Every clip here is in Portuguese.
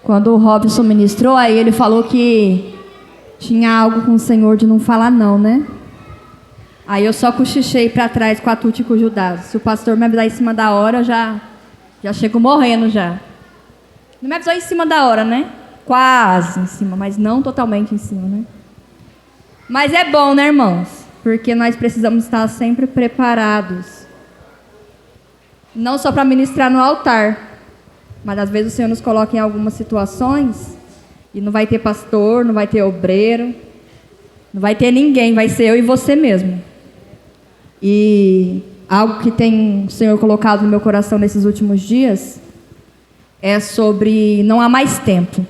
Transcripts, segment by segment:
Quando o Robson ministrou, aí ele falou que tinha algo com o Senhor de não falar não, né? Aí eu só cochichei para trás com a Tuti e com o Judas. Se o pastor me avisar em cima da hora, eu já chego morrendo já. Não me avisou em cima da hora, né? Quase em cima, mas não totalmente em cima, né? Mas é bom, né, irmãos? Porque nós precisamos estar sempre preparados. Não só para ministrar no altar, mas às vezes o Senhor nos coloca em algumas situações e não vai ter pastor, não vai ter obreiro, não vai ter ninguém, vai ser eu e você mesmo. E algo que tem o Senhor colocado no meu coração nesses últimos dias é sobre não há mais tempo.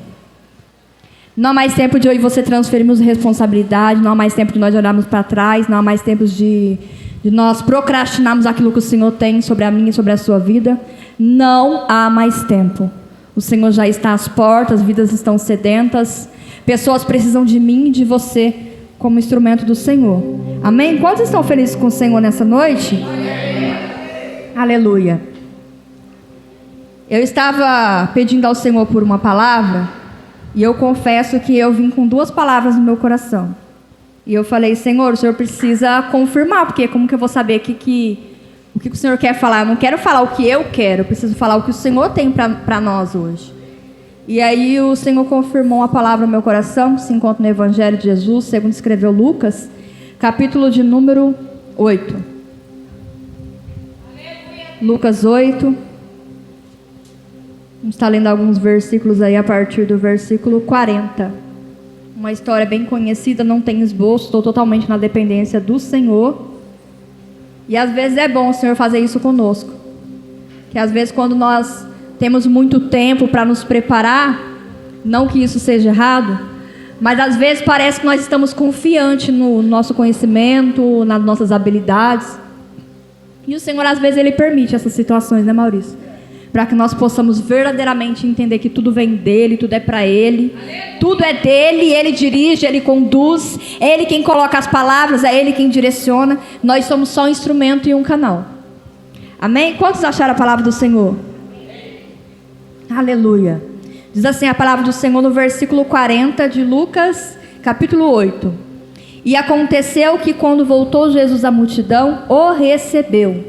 Não há mais tempo de eu e você transferirmos responsabilidade, não há mais tempo de nós olharmos para trás, não há mais tempo de nós procrastinarmos aquilo que o Senhor tem sobre a minha e sobre a sua vida. Não há mais tempo. O Senhor já está às portas, vidas estão sedentas, pessoas precisam de mim e de você como instrumento do Senhor. Amém? Quantos estão felizes com o Senhor nessa noite? Amém. Aleluia. Eu estava pedindo ao Senhor por uma palavra e eu confesso que eu vim com 2 palavras no meu coração. E eu falei, Senhor, o Senhor precisa confirmar, porque como que eu vou saber o que o Senhor quer falar? Eu não quero falar o que eu quero, eu preciso falar o que o Senhor tem para nós hoje. E aí o Senhor confirmou uma palavra no meu coração, que se encontra no Evangelho de Jesus, segundo escreveu Lucas, capítulo de número 8. Lucas 8. Vamos estar lendo alguns versículos aí a partir do versículo 40. Uma história bem conhecida, não tem esboço, estou totalmente na dependência do Senhor. E às vezes é bom o Senhor fazer isso conosco. Que às vezes quando nós temos muito tempo para nos preparar, não que isso seja errado, mas às vezes parece que nós estamos confiantes no nosso conhecimento, nas nossas habilidades. E o Senhor às vezes Ele permite essas situações, né, Maurício? Para que nós possamos verdadeiramente entender que tudo vem dEle, tudo é para Ele, tudo é dEle, Ele dirige, Ele conduz, é Ele quem coloca as palavras, é Ele quem direciona. Nós somos só um instrumento e um canal. Amém? Quantos acharam a palavra do Senhor? Aleluia. Diz assim a palavra do Senhor no versículo 40 de Lucas, capítulo 8. E aconteceu que quando voltou Jesus à multidão, o recebeu,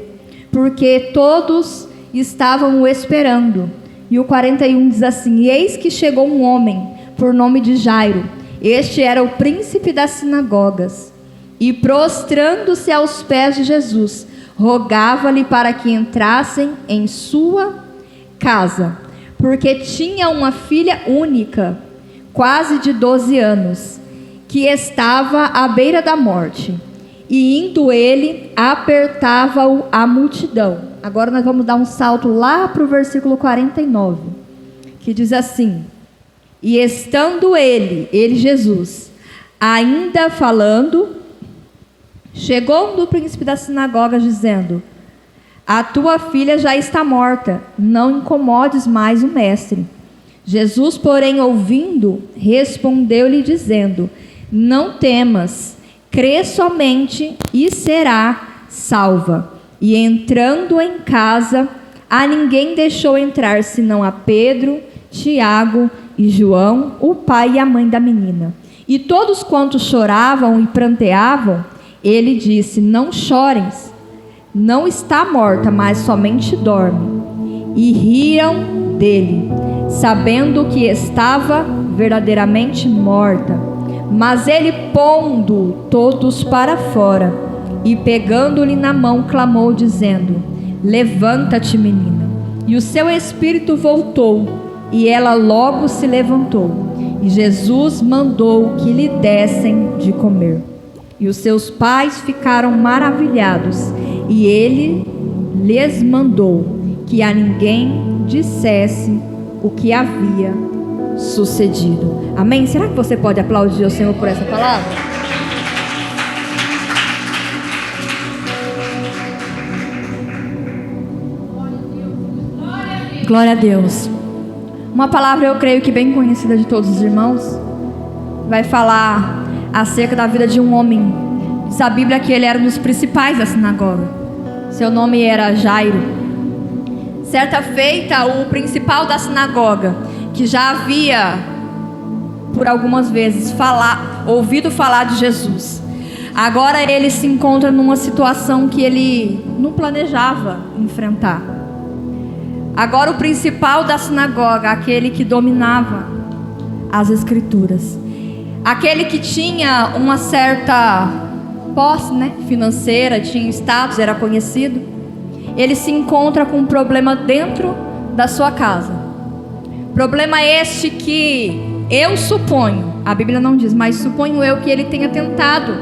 porque todos estavam o esperando. E o 41 diz assim: e eis que chegou um homem, por nome de Jairo. Este era o príncipe das sinagogas. E prostrando-se aos pés de Jesus, rogava-lhe para que entrassem em sua casa, porque tinha uma filha única, quase de 12 anos, que estava à beira da morte. E indo ele, apertava-o a multidão. Agora nós vamos dar um salto lá para o versículo 49, que diz assim: e estando ele Jesus, ainda falando, chegou do príncipe da sinagoga, dizendo: a tua filha já está morta, não incomodes mais o mestre. Jesus, porém, ouvindo, respondeu-lhe dizendo: não temas, crê somente e será salva. E entrando em casa, a ninguém deixou entrar, senão a Pedro, Tiago e João, o pai e a mãe da menina. E todos quantos choravam e pranteavam, ele disse: não chores, não está morta, mas somente dorme. E riam dele, sabendo que estava verdadeiramente morta. Mas ele, pondo todos para fora, e pegando-lhe na mão, clamou, dizendo: levanta-te, menina. E o seu espírito voltou, e ela logo se levantou. E Jesus mandou que lhe dessem de comer. E os seus pais ficaram maravilhados, e ele lhes mandou que a ninguém dissesse o que havia sucedido. Amém? Será que você pode aplaudir o Senhor por essa palavra? Glória a Deus. Uma palavra, eu creio que bem conhecida de todos os irmãos. Vai falar acerca da vida de um homem. Diz a Bíblia que ele era um dos principais da sinagoga. Seu nome era Jairo. Certa feita, o principal da sinagoga que já havia, por algumas vezes, ouvido falar de Jesus, agora ele se encontra numa situação que ele não planejava enfrentar. Agora o principal da sinagoga, aquele que dominava as escrituras, aquele que tinha uma certa posse, financeira, tinha status, era conhecido, ele se encontra com um problema dentro da sua casa. Problema este que eu suponho, a Bíblia não diz, mas suponho eu que ele tenha tentado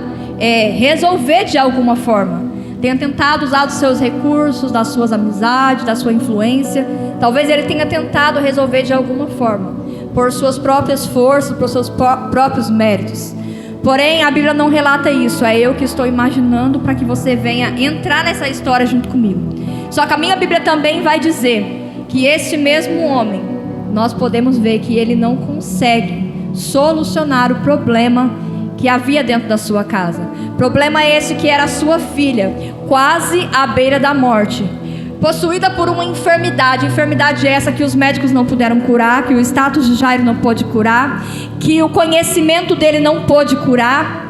resolver de alguma forma. Tenha tentado usar dos seus recursos, das suas amizades, da sua influência. Talvez ele tenha tentado resolver de alguma forma, por suas próprias forças, por seus próprios méritos. Porém, a Bíblia não relata isso. É eu que estou imaginando para que você venha entrar nessa história junto comigo. Só que a minha Bíblia também vai dizer que esse mesmo homem, nós podemos ver que ele não consegue solucionar o problema que havia dentro da sua casa. Problema esse que era a sua filha, quase à beira da morte, possuída por uma enfermidade essa que os médicos não puderam curar, que o status de Jairo não pôde curar, que o conhecimento dele não pôde curar,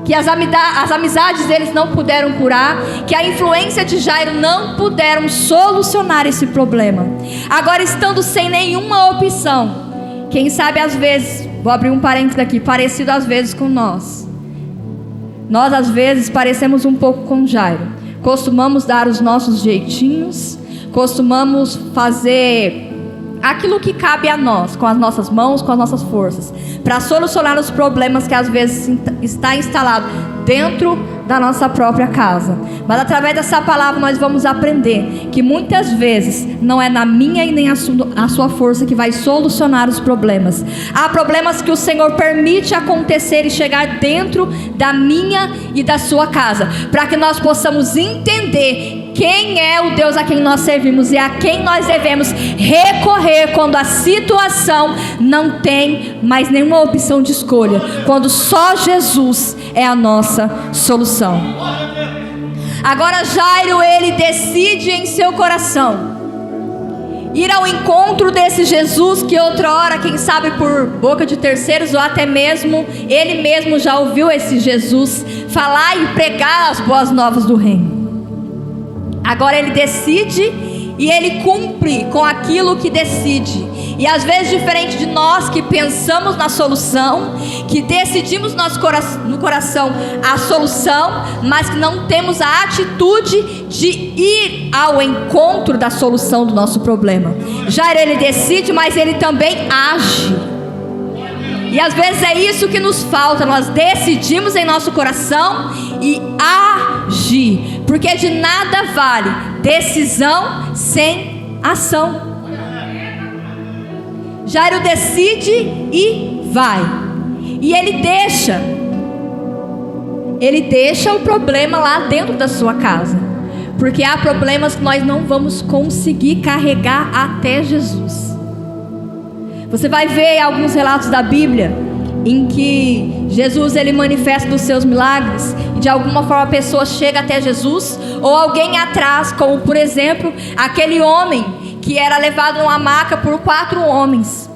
que as amizades deles não puderam curar, que a influência de Jairo não puderam solucionar esse problema. Agora, estando sem nenhuma opção, quem sabe às vezes, vou abrir um parênteses aqui, parecido às vezes com nós às vezes parecemos um pouco com Jairo. Costumamos dar os nossos jeitinhos, costumamos fazer aquilo que cabe a nós, com as nossas mãos, com as nossas forças, para solucionar os problemas que às vezes está instalado dentro da nossa própria casa. Mas através dessa palavra nós vamos aprender que muitas vezes não é na minha e nem a sua força que vai solucionar os problemas. Há problemas que o Senhor permite acontecer e chegar dentro da minha e da sua casa, para que nós possamos entender quem é o Deus a quem nós servimos e a quem nós devemos recorrer quando a situação não tem mais nenhuma opção de escolha, quando só Jesus é a nossa solução. Agora Jairo, ele decide em seu coração ir ao encontro desse Jesus que outrora, quem sabe por boca de terceiros ou até mesmo ele mesmo já ouviu esse Jesus falar e pregar as boas novas do reino. Agora ele decide e ele cumpre com aquilo que decide. E às vezes, diferente de nós que pensamos na solução, que decidimos no coração a solução, mas que não temos a atitude de ir ao encontro da solução do nosso problema. Jairo, ele decide, mas ele também age. E às vezes é isso que nos falta. Nós decidimos em nosso coração e agir, porque de nada vale decisão sem ação. Jairo decide e vai. E ele deixa o problema lá dentro da sua casa, porque há problemas que nós não vamos conseguir carregar até Jesus. Você vai ver alguns relatos da Bíblia em que Jesus, ele manifesta dos seus milagres e de alguma forma a pessoa chega até Jesus, ou alguém atrás, como por exemplo aquele homem que era levado numa maca por 4 homens.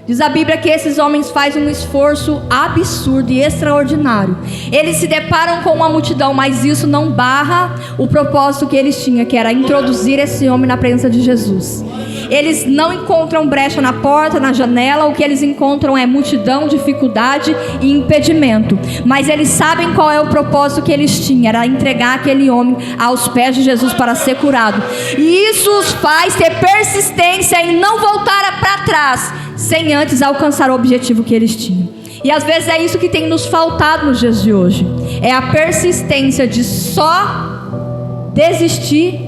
Diz a Bíblia que esses homens fazem um esforço absurdo e extraordinário. Eles se deparam com uma multidão, mas isso não barra o propósito que eles tinham, que era introduzir esse homem na presença de Jesus. Eles não encontram brecha na porta, na janela. O que eles encontram é multidão, dificuldade e impedimento. Mas eles sabem qual é o propósito que eles tinham. Era entregar aquele homem aos pés de Jesus para ser curado. E isso os faz ter persistência em não voltar para trás, sem antes alcançar o objetivo que eles tinham. E às vezes é isso que tem nos faltado nos dias de hoje. É a persistência de só desistir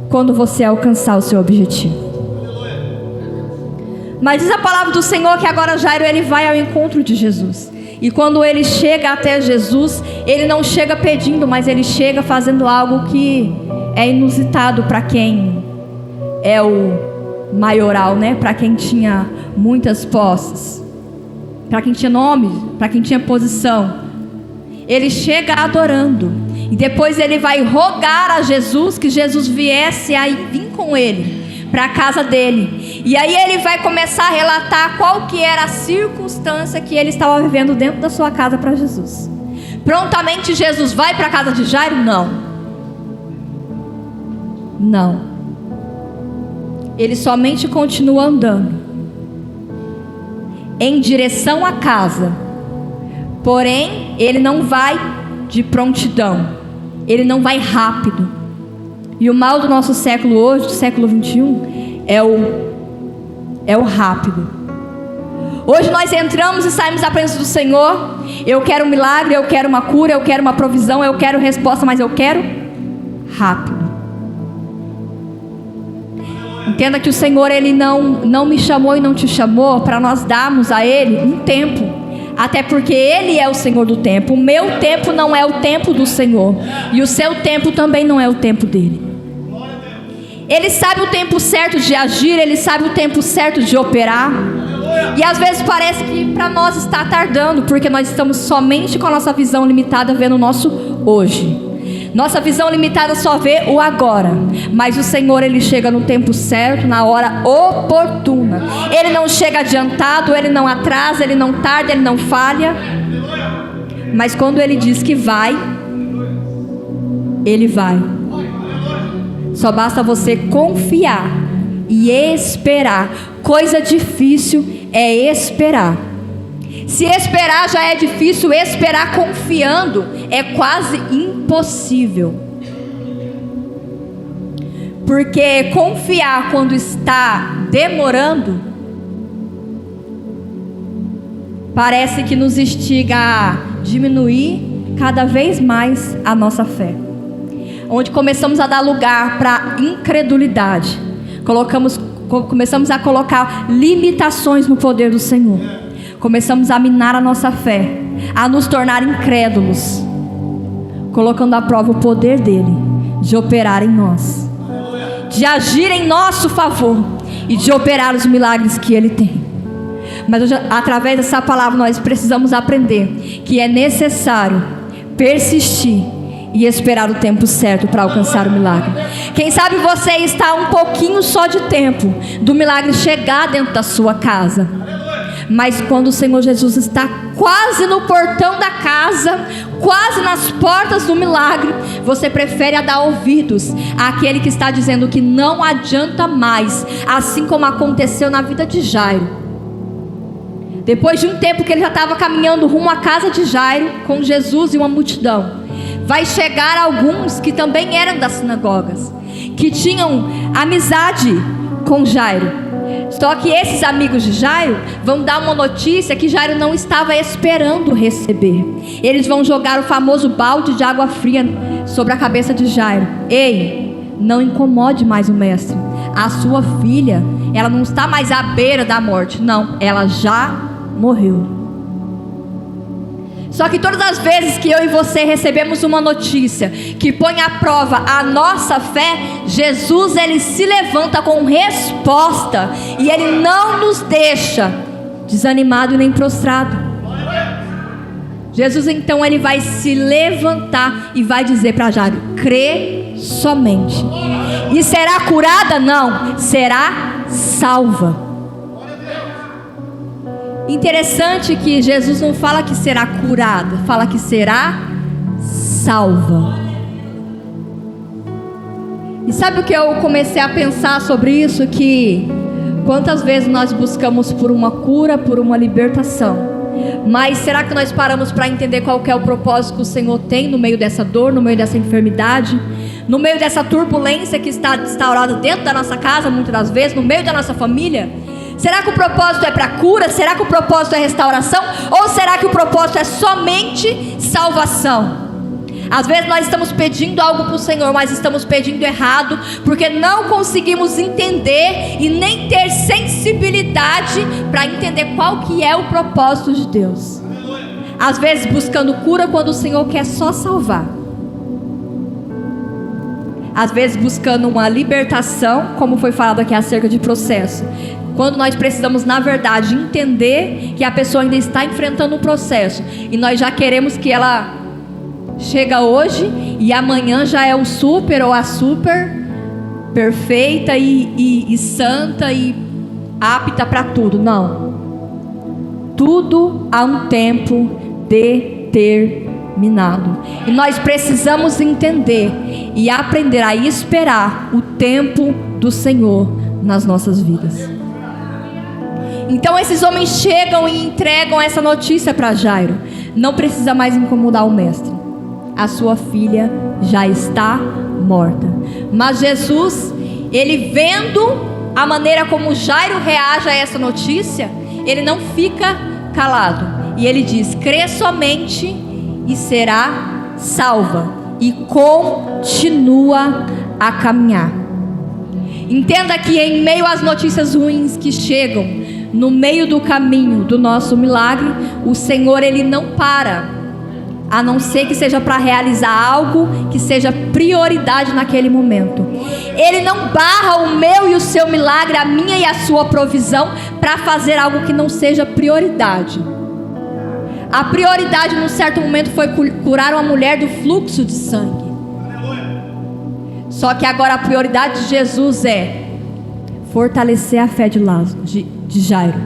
quando você alcançar o seu objetivo. Mas diz a palavra do Senhor que agora Jairo, ele vai ao encontro de Jesus. E quando ele chega até Jesus, ele não chega pedindo, mas ele chega fazendo algo que é inusitado para quem é o maioral, para quem tinha muitas posses, para quem tinha nome, para quem tinha posição. Ele chega adorando, e depois ele vai rogar a Jesus que Jesus viesse a vir com ele para a casa dele. E aí ele vai começar a relatar qual que era a circunstância que ele estava vivendo dentro da sua casa para Jesus. Prontamente Jesus vai para a casa de Jairo? Não. Ele somente continua andando em direção à casa. Porém, ele não vai de prontidão. Ele não vai rápido. E o mal do nosso século hoje, do século 21, é o rápido. Hoje nós entramos e saímos da presença do Senhor. Eu quero um milagre, eu quero uma cura, eu quero uma provisão, eu quero resposta, mas eu quero rápido. Entenda que o Senhor, Ele não me chamou e não te chamou para nós darmos a Ele um tempo. Até porque Ele é o Senhor do tempo. O meu tempo não é o tempo do Senhor. E o seu tempo também não é o tempo dEle. Ele sabe o tempo certo de agir. Ele sabe o tempo certo de operar. E às vezes parece que para nós está tardando, porque nós estamos somente com a nossa visão limitada vendo o nosso hoje. Nossa visão limitada só vê o agora. Mas o Senhor, Ele chega no tempo certo, na hora oportuna. Ele não chega adiantado, Ele não atrasa, Ele não tarda, Ele não falha. Mas quando Ele diz que vai, Ele vai. Só basta você confiar e esperar. Coisa difícil é esperar. Se esperar já é difícil, esperar confiando é quase impossível. Porque confiar quando está demorando, parece que nos instiga a diminuir cada vez mais a nossa fé. Onde começamos a dar lugar para incredulidade. Começamos a colocar limitações no poder do Senhor. Começamos a minar a nossa fé, a nos tornar incrédulos, colocando à prova o poder dEle, de operar em nós, de agir em nosso favor e de operar os milagres que Ele tem. Mas hoje, através dessa palavra, nós precisamos aprender que é necessário persistir e esperar o tempo certo para alcançar o milagre. Quem sabe você está um pouquinho só de tempo do milagre chegar dentro da sua casa. Mas quando o Senhor Jesus está quase no portão da casa, quase nas portas do milagre, você prefere dar ouvidos àquele que está dizendo que não adianta mais, assim como aconteceu na vida de Jairo. Depois de um tempo que ele já estava caminhando rumo à casa de Jairo, com Jesus e uma multidão, vai chegar alguns que também eram das sinagogas, que tinham amizade com Jairo. Só que esses amigos de Jairo vão dar uma notícia que Jairo não estava esperando receber. Eles vão jogar o famoso balde de água fria sobre a cabeça de Jairo. Ei, não incomode mais o mestre. A sua filha, ela não está mais à beira da morte. Não, ela já morreu. Só que todas as vezes que eu e você recebemos uma notícia que põe à prova a nossa fé, Jesus, Ele se levanta com resposta. E Ele não nos deixa desanimado e nem prostrado. Jesus então, Ele vai se levantar e vai dizer para Jairo: crê somente. E será curada? Não, será salva. Interessante que Jesus não fala que será curada, fala que será salva. E sabe o que eu comecei a pensar sobre isso? Que quantas vezes nós buscamos por uma cura, por uma libertação, mas será que nós paramos para entender qual que é o propósito que o Senhor tem no meio dessa dor, no meio dessa enfermidade, no meio dessa turbulência que está instaurada dentro da nossa casa, muitas das vezes, no meio da nossa família? Será que o propósito é para cura? Será que o propósito é restauração? Ou será que o propósito é somente salvação? Às vezes nós estamos pedindo algo para o Senhor, mas estamos pedindo errado, porque não conseguimos entender e nem ter sensibilidade para entender qual que é o propósito de Deus. Às vezes buscando cura quando o Senhor quer só salvar. Às vezes buscando uma libertação, como foi falado aqui acerca de processo, quando nós precisamos, na verdade, entender que a pessoa ainda está enfrentando um processo, e nós já queremos que ela chega hoje e amanhã já é o super ou a super perfeita e santa e apta para tudo. Não. Tudo há um tempo determinado. E nós precisamos entender e aprender a esperar o tempo do Senhor nas nossas vidas. Então esses homens chegam e entregam essa notícia para Jairo: não precisa mais incomodar o mestre, a sua filha já está morta. Mas Jesus, ele vendo a maneira como Jairo reage a essa notícia, ele não fica calado, e ele diz: crê somente e será salva, e continua a caminhar. Entenda que em meio às notícias ruins que chegam, no meio do caminho do nosso milagre, o Senhor, ele não para, a não ser que seja para realizar algo que seja prioridade naquele momento. Ele não barra o meu e o seu milagre, a minha e a sua provisão, para fazer algo que não seja prioridade. A prioridade num certo momento foi curar uma mulher do fluxo de sangue. Só que agora a prioridade de Jesus é fortalecer a fé de Jairo,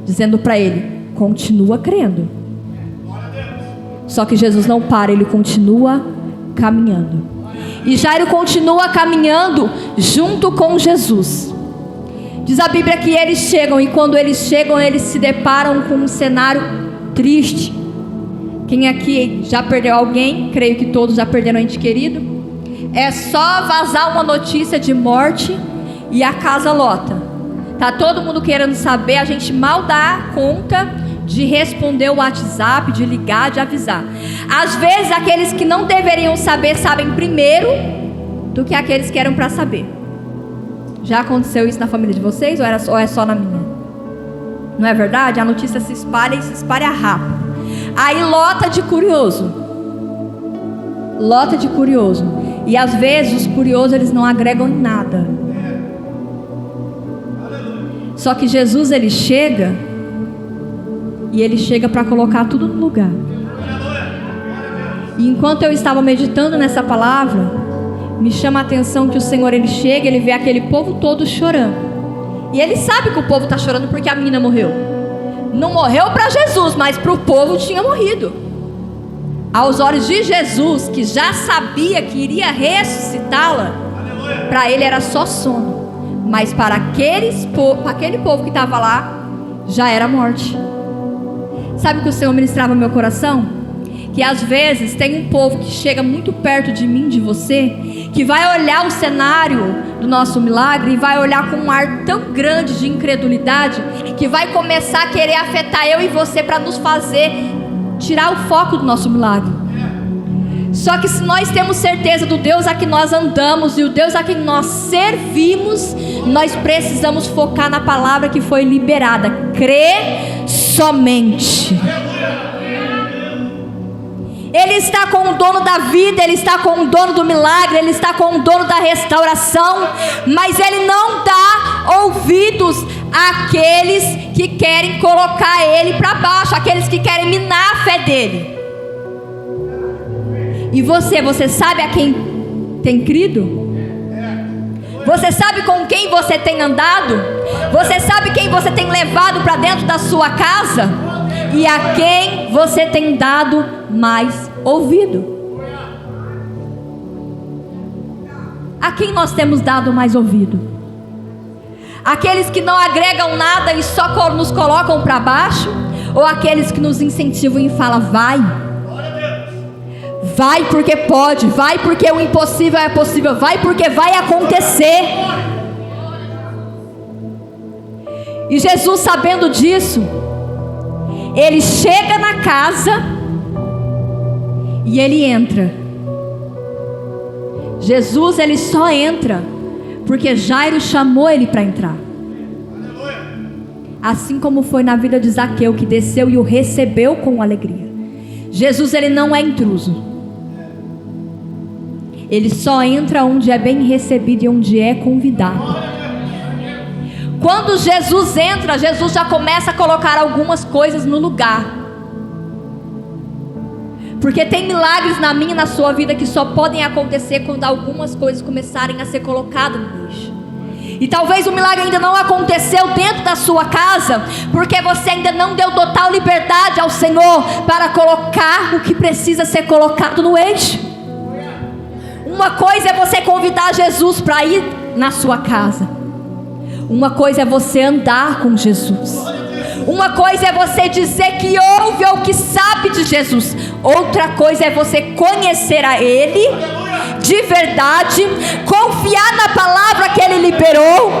dizendo para ele: continua crendo. Só que Jesus não para, ele continua caminhando. E Jairo continua caminhando junto com Jesus. Diz a Bíblia que eles chegam, e quando eles chegam, eles se deparam com um cenário triste. Quem aqui já perdeu alguém? Creio que todos já perderam um ente querido. É só vazar uma notícia de morte e a casa lota. Tá todo mundo querendo saber, a gente mal dá conta de responder o WhatsApp, de ligar, de avisar. Às vezes aqueles que não deveriam saber, sabem primeiro do que aqueles que eram para saber. Já aconteceu isso na família de vocês, ou é só na minha? Não é verdade? A notícia se espalha e se espalha rápido. Aí lota de curioso. Lota de curioso. E às vezes os curiosos, eles não agregam em nada. Só que Jesus, ele chega, e ele chega para colocar tudo no lugar. E enquanto eu estava meditando nessa palavra, me chama a atenção que o Senhor, ele chega, ele vê aquele povo todo chorando. E ele sabe que o povo está chorando porque a menina morreu. Não morreu para Jesus, mas para o povo tinha morrido. Aos olhos de Jesus, que já sabia que iria ressuscitá-la, para ele era só sono. Mas para aquele povo que estava lá, já era morte. Sabe o que o Senhor ministrava no meu coração? Que às vezes tem um povo que chega muito perto de mim, de você, que vai olhar o cenário do nosso milagre e vai olhar com um ar tão grande de incredulidade, que vai começar a querer afetar eu e você para nos fazer tirar o foco do nosso milagre. Só que se nós temos certeza do Deus a que nós andamos e o Deus a quem nós servimos, nós precisamos focar na palavra que foi liberada: crê somente. Ele está com o dono da vida, ele está com o dono do milagre, ele está com o dono da restauração, mas ele não dá ouvidos àqueles que querem colocar ele para baixo, aqueles que querem minar a fé dele. E você sabe a quem tem crido? Você sabe com quem você tem andado? Você sabe quem você tem levado para dentro da sua casa? E a quem você tem dado mais ouvido? A quem nós temos dado mais ouvido? Aqueles que não agregam nada e só nos colocam para baixo? Ou aqueles que nos incentivam e falam: vai, vai porque pode, vai porque o impossível é possível, vai porque vai acontecer. E Jesus, sabendo disso, ele chega na casa e ele entra. Jesus, ele só entra porque Jairo chamou ele para entrar. Assim como foi na vida de Zaqueu, que desceu e o recebeu com alegria. Jesus, ele não é intruso. Ele só entra onde é bem recebido e onde é convidado. Quando Jesus entra, Jesus já começa a colocar algumas coisas no lugar. Porque tem milagres na minha e na sua vida que só podem acontecer quando algumas coisas começarem a ser colocadas no lixo. E talvez o milagre ainda não aconteceu dentro da sua casa, porque você ainda não deu total liberdade ao Senhor para colocar o que precisa ser colocado no eixo. Uma coisa é você convidar Jesus para ir na sua casa. Uma coisa é você andar com Jesus. Uma coisa é você dizer que ouve ou que sabe de Jesus. Outra coisa é você conhecer a Ele de verdade, confiar na palavra que Ele liberou,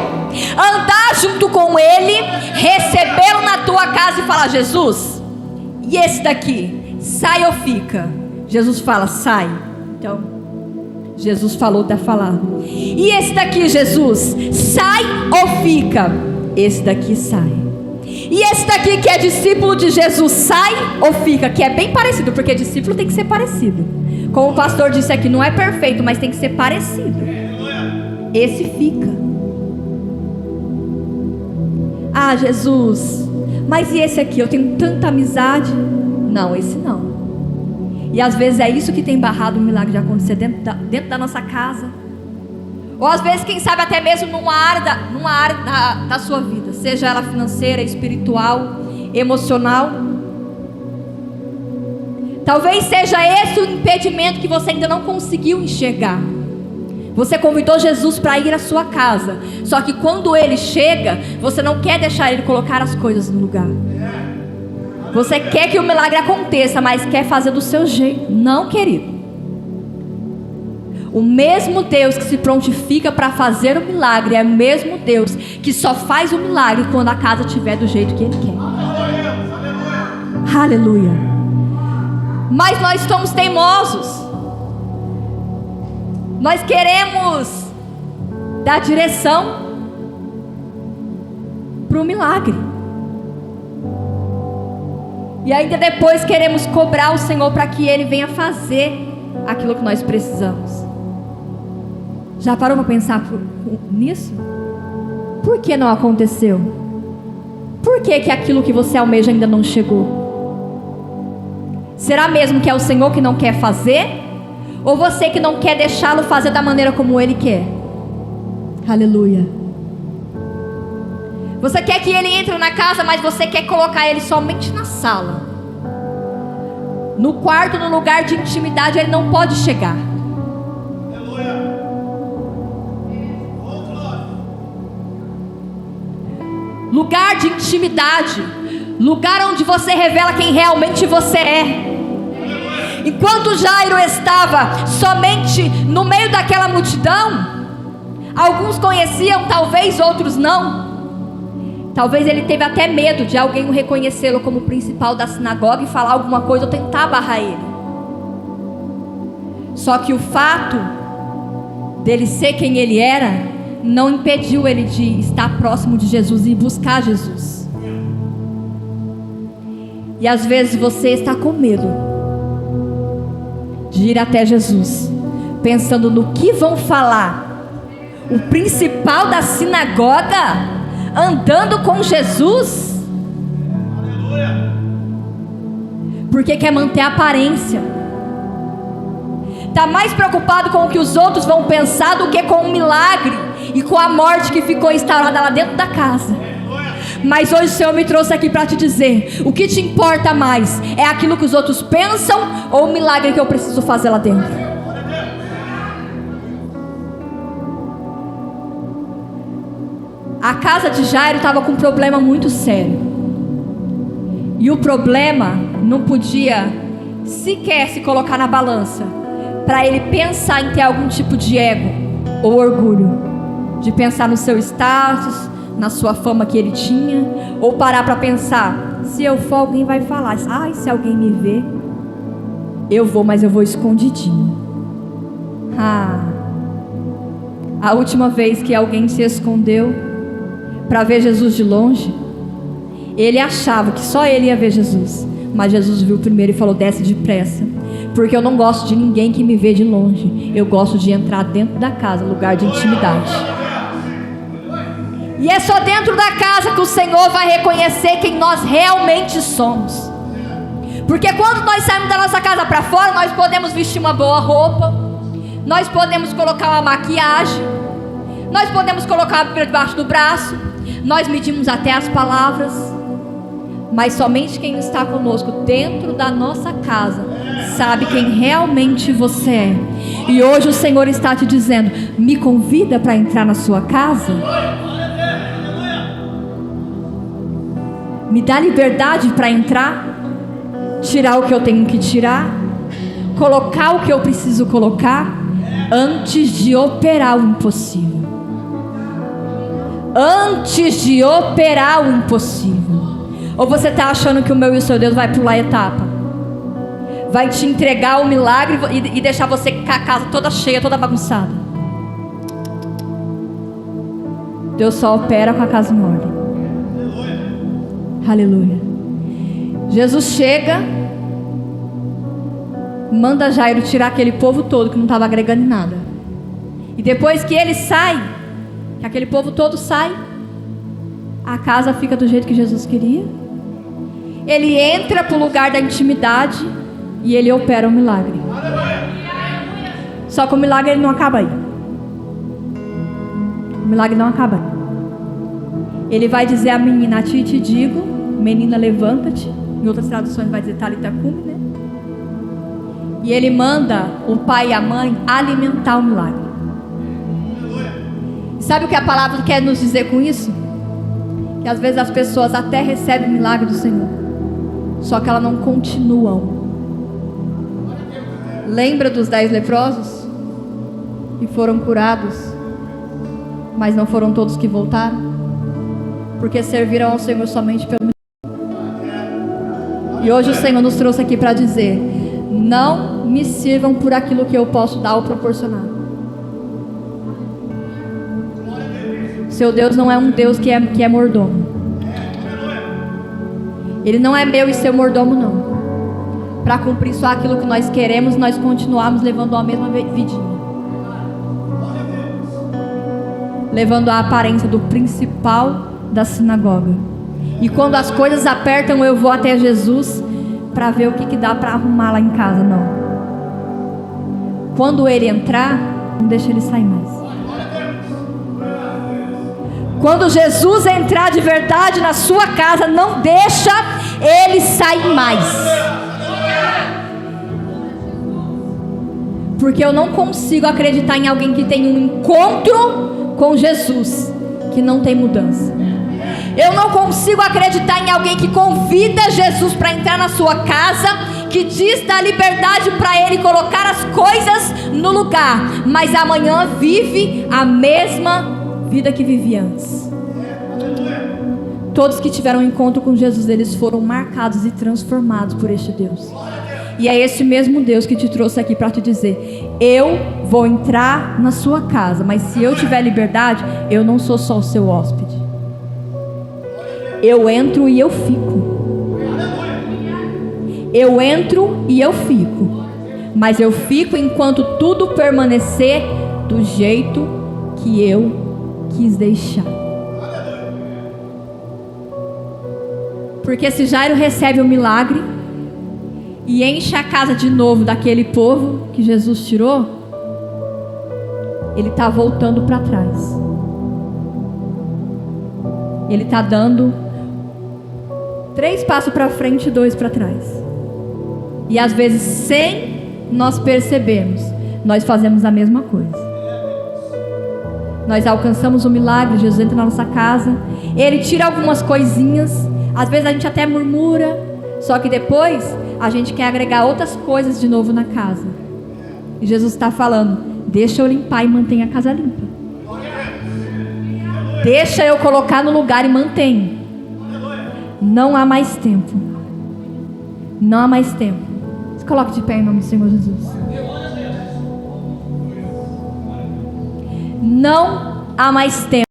andar junto com Ele, recebê-lo na tua casa e falar: Jesus, e esse daqui, sai ou fica? Jesus fala: sai. Então, Jesus falou, está falado. E esse daqui, Jesus, sai ou fica? Esse daqui sai. E esse daqui que é discípulo de Jesus, sai ou fica? Que é bem parecido, porque discípulo tem que ser parecido. Como o pastor disse aqui, não é perfeito, mas tem que ser parecido. Esse fica. Ah, Jesus, mas e esse aqui? Eu tenho tanta amizade. Não, esse não. E às vezes é isso que tem barrado o milagre de acontecer dentro da nossa casa. Ou às vezes, quem sabe, até mesmo numa área da sua vida, seja ela financeira, espiritual, emocional. Talvez seja esse o impedimento que você ainda não conseguiu enxergar. Você convidou Jesus para ir à sua casa, só que quando Ele chega, você não quer deixar Ele colocar as coisas no lugar. Você quer que o milagre aconteça, mas quer fazer do seu jeito. Não, querido. O mesmo Deus que se prontifica para fazer o milagre é o mesmo Deus que só faz o milagre quando a casa estiver do jeito que Ele quer. Aleluia. Mas nós somos teimosos. Nós queremos dar direção para o milagre. E ainda depois queremos cobrar o Senhor para que Ele venha fazer aquilo que nós precisamos. Já parou para pensar nisso? Por que não aconteceu? Por que aquilo que você almeja ainda não chegou? Será mesmo que é o Senhor que não quer fazer? Ou você que não quer deixá-lo fazer da maneira como Ele quer? Aleluia. Você quer que Ele entre na casa, mas você quer colocar Ele somente na sala. No quarto, no lugar de intimidade, Ele não pode chegar. Lugar de intimidade, lugar onde você revela quem realmente você é. Enquanto Jairo estava somente no meio daquela multidão, alguns conheciam, talvez outros não. Talvez ele teve até medo de alguém reconhecê-lo como principal da sinagoga e falar alguma coisa ou tentar barrar ele. Só que o fato dele ser quem ele era não impediu ele de estar próximo de Jesus e buscar Jesus. E às vezes você está com medo de ir até Jesus, pensando no que vão falar. O principal da sinagoga andando com Jesus, porque quer manter a aparência. Está mais preocupado com o que os outros vão pensar do que com o milagre e com a morte que ficou instaurada lá dentro da casa. Mas hoje o Senhor me trouxe aqui para te dizer: o que te importa mais é aquilo que os outros pensam ou o milagre que eu preciso fazer lá dentro? A casa de Jairo estava com um problema muito sério. E o problema não podia sequer se colocar na balança para ele pensar em ter algum tipo de ego ou orgulho, de pensar no seu status, na sua fama que ele tinha, ou parar para pensar: se eu for, alguém vai falar, ai, se alguém me ver, eu vou, mas eu vou escondidinho. A última vez que alguém se escondeu para ver Jesus de longe, ele achava que só ele ia ver Jesus, mas Jesus viu primeiro e falou: desce depressa, porque eu não gosto de ninguém que me vê de longe, eu gosto de entrar dentro da casa, lugar de intimidade. E é só dentro da casa que o Senhor vai reconhecer quem nós realmente somos. Porque quando nós saímos da nossa casa para fora, nós podemos vestir uma boa roupa, nós podemos colocar uma maquiagem, Nós podemos colocar a Bíblia debaixo do braço, nós medimos até as palavras, mas somente quem está conosco dentro da nossa casa sabe quem realmente você é. E hoje o Senhor está te dizendo: me convida para entrar na sua casa, me dá liberdade para entrar, tirar o que eu tenho que tirar, colocar o que eu preciso colocar, antes de operar o impossível. Antes de operar o impossível. Ou você está achando que o meu e o seu Deus vai pular etapa? Vai te entregar o milagre e deixar você com a casa toda cheia, toda bagunçada? Deus só opera com a casa em ordem. Aleluia. Jesus chega, manda Jairo tirar aquele povo todo que não estava agregando em nada. E depois que ele sai, que aquele povo todo sai, a casa fica do jeito que Jesus queria. Ele entra para o lugar da intimidade e ele opera o milagre. Só que o milagre ele não acaba aí. O milagre não acaba aí. Ele vai dizer à menina: a ti te digo, menina, levanta-te. Em outras traduções vai dizer Talitha cumi, né? E ele manda o pai e a mãe alimentar o milagre. Sabe o que a palavra quer nos dizer com isso? Que às vezes as pessoas até recebem o milagre do Senhor, só que elas não continuam. Lembra dos 10 leprosos que foram curados, mas não foram todos que voltaram? Porque serviram ao Senhor somente pelo milagre. E hoje o Senhor nos trouxe aqui para dizer: não me sirvam por aquilo que eu posso dar ou proporcionar. Seu Deus não é um Deus que é mordomo. Ele não é meu e seu mordomo, não. Para cumprir só aquilo que nós queremos, nós continuarmos levando a mesma vidinha, levando a aparência do principal da sinagoga. E quando as coisas apertam, eu vou até Jesus para ver o que dá para arrumar lá em casa. Não. Quando ele entrar, não deixa ele sair mais. Quando Jesus entrar de verdade na sua casa, não deixa ele sair mais. Porque eu não consigo acreditar em alguém que tem um encontro com Jesus que não tem mudança. Eu não consigo acreditar em alguém que convida Jesus para entrar na sua casa, que diz da liberdade para ele colocar as coisas no lugar, mas amanhã vive a mesma vida que vivia antes. Todos que tiveram um encontro com Jesus, eles foram marcados e transformados por este Deus. E é esse mesmo Deus que te trouxe aqui para te dizer: eu vou entrar na sua casa, mas se eu tiver liberdade, eu não sou só o seu hóspede. Eu entro e eu fico. Eu entro e eu fico. Mas eu fico enquanto tudo permanecer do jeito que eu quis deixar. Porque se Jairo recebe o milagre e enche a casa de novo daquele povo que Jesus tirou, ele está voltando para trás. Ele está dando 3 passos para frente e 2 para trás. E às vezes, sem nós percebermos, nós fazemos a mesma coisa. Nós alcançamos o milagre, Jesus entra na nossa casa, ele tira algumas coisinhas, às vezes a gente até murmura, só que depois a gente quer agregar outras coisas de novo na casa. E Jesus está falando: deixa eu limpar e mantenha a casa limpa. Deixa eu colocar no lugar e mantenha. Não há mais tempo. Não há mais tempo. Se coloque de pé em nome do Senhor Jesus. Não há mais tempo.